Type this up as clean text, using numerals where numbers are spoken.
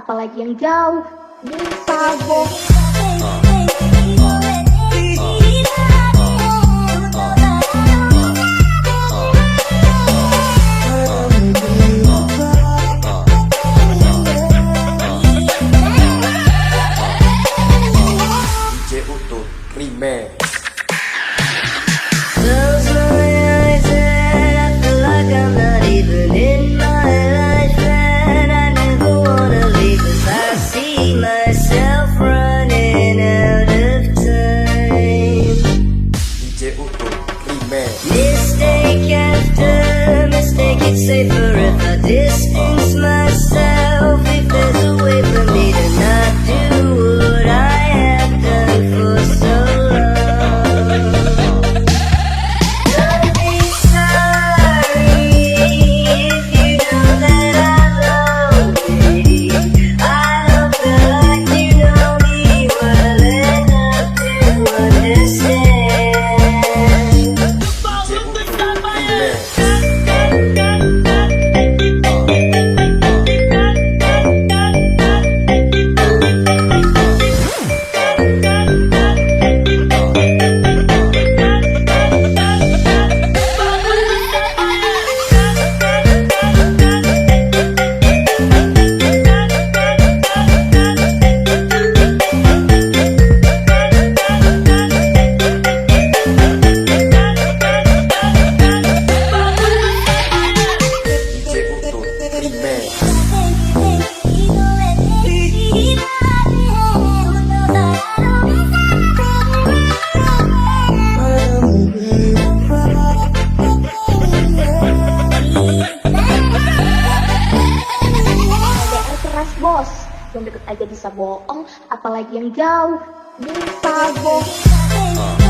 apalagi yang jauh bisa bohong. Mistake after mistake, it's safer if I distance myself. If there's a way for me to not do what I have done for so long. Don't be sorry if you know that I love me. I don't feel like you know me well enough to understand. Bos, yang deket aja bisa bohong, apalagi yang jauh bisa bohong.